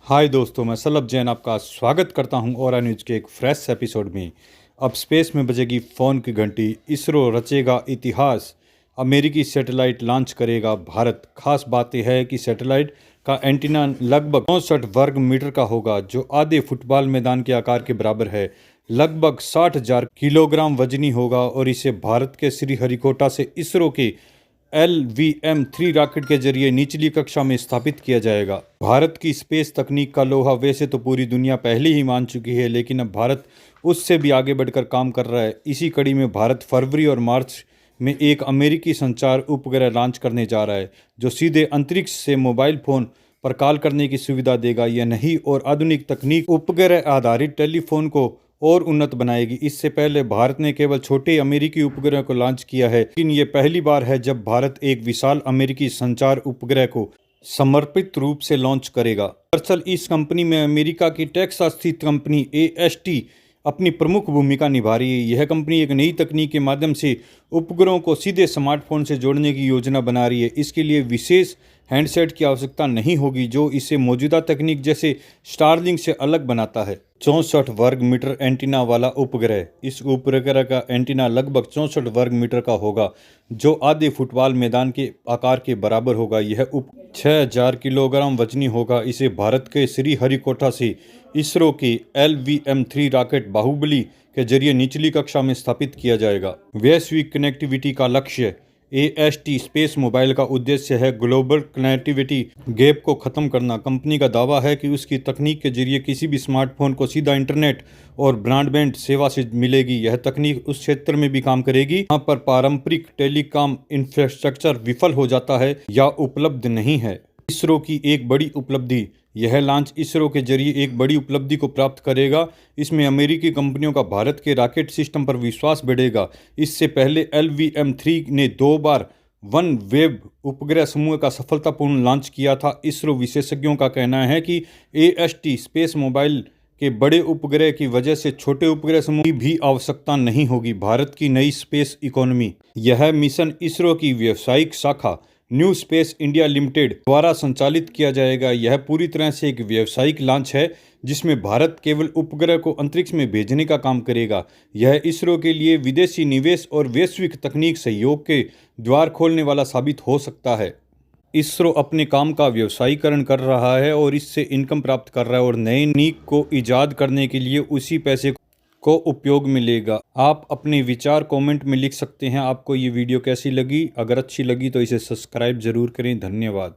हाय दोस्तों, मैं सलभ जैन आपका स्वागत करता हूं और न्यूज़ के एक फ्रेश एपिसोड में। अब स्पेस में बजेगी फ़ोन की घंटी, इसरो रचेगा इतिहास, अमेरिकी सैटेलाइट लॉन्च करेगा भारत। खास बात यह है कि सैटेलाइट का एंटीना लगभग 64 वर्ग मीटर का होगा, जो आधे फुटबॉल मैदान के आकार के बराबर है। लगभग 60,000 किलोग्राम वजनी होगा और इसे भारत के श्रीहरिकोटा से इसरो के LVM-3 रॉकेट के जरिए निचली कक्षा में स्थापित किया जाएगा। भारत की स्पेस तकनीक का लोहा वैसे तो पूरी दुनिया पहले ही मान चुकी है, लेकिन अब भारत उससे भी आगे बढ़कर काम कर रहा है। इसी कड़ी में भारत फरवरी और मार्च में एक अमेरिकी संचार उपग्रह लॉन्च करने जा रहा है, जो सीधे अंतरिक्ष से मोबाइल फोन पर कॉल करने की सुविधा देगा। यह नई और आधुनिक तकनीक उपग्रह आधारित टेलीफोन को और उन्नत बनाएगी। इससे पहले भारत ने केवल छोटे अमेरिकी उपग्रह को लॉन्च किया है, लेकिन ये पहली बार है जब भारत एक विशाल अमेरिकी संचार उपग्रह को समर्पित रूप से लॉन्च करेगा। दरअसल इस कंपनी में अमेरिका की टेक्सास स्थित कंपनी AST अपनी प्रमुख भूमिका निभा रही है। यह कंपनी एक नई तकनीक के माध्यम से उपग्रहों को सीधे स्मार्टफोन से जोड़ने की योजना बना रही है। इसके लिए विशेष हैंडसेट की आवश्यकता नहीं होगी, जो इसे मौजूदा तकनीक जैसे स्टारलिंक से अलग बनाता है। 64 वर्ग मीटर एंटीना वाला उपग्रह। इस उपग्रह का एंटीना लगभग 64 वर्ग मीटर का होगा, जो आधे फुटबॉल मैदान के आकार के बराबर होगा। यह 6000 किलोग्राम वजनी होगा। इसे भारत के श्रीहरिकोटा से इसरो के LVM-3 रॉकेट बाहुबली के जरिए निचली कक्षा में स्थापित किया जाएगा। वैश्विक कनेक्टिविटी का लक्ष्य। AST स्पेस मोबाइल का उद्देश्य है ग्लोबल कनेक्टिविटी गैप को खत्म करना। कंपनी का दावा है कि उसकी तकनीक के जरिए किसी भी स्मार्टफोन को सीधा इंटरनेट और ब्रॉडबैंड सेवा से मिलेगी। यह तकनीक उस क्षेत्र में भी काम करेगी जहां पर पारंपरिक टेलीकॉम इंफ्रास्ट्रक्चर विफल हो जाता है या उपलब्ध नहीं है। इसरो की एक बड़ी उपलब्धि। यह लॉन्च इसरो के जरिए एक बड़ी उपलब्धि को प्राप्त करेगा। इसमें अमेरिकी कंपनियों का भारत के रॉकेट सिस्टम पर विश्वास बढ़ेगा। इससे पहले LVM-3 ने 2 बार वन वेब उपग्रह समूह का सफलतापूर्ण लॉन्च किया था। इसरो विशेषज्ञों का कहना है कि AST स्पेस मोबाइल के बड़े उपग्रह की वजह से छोटे उपग्रह समूह की भी आवश्यकता नहीं होगी। भारत की नई स्पेस इकोनॉमी। यह मिशन इसरो की व्यावसायिक शाखा न्यू स्पेस इंडिया लिमिटेड द्वारा संचालित किया जाएगा। यह पूरी तरह से एक व्यावसायिक लॉन्च है, जिसमें भारत केवल उपग्रह को अंतरिक्ष में भेजने का काम करेगा। यह इसरो के लिए विदेशी निवेश और वैश्विक तकनीक सहयोग के द्वार खोलने वाला साबित हो सकता है। इसरो अपने काम का व्यवसायीकरण कर रहा है और इससे इनकम प्राप्त कर रहा है, और नए तकनीक को ईजाद करने के लिए उसी पैसे को उपयोग में लेगा। आप अपने विचार कमेंट में लिख सकते हैं। आपको ये वीडियो कैसी लगी? अगर अच्छी लगी तो इसे सब्सक्राइब जरूर करें। धन्यवाद।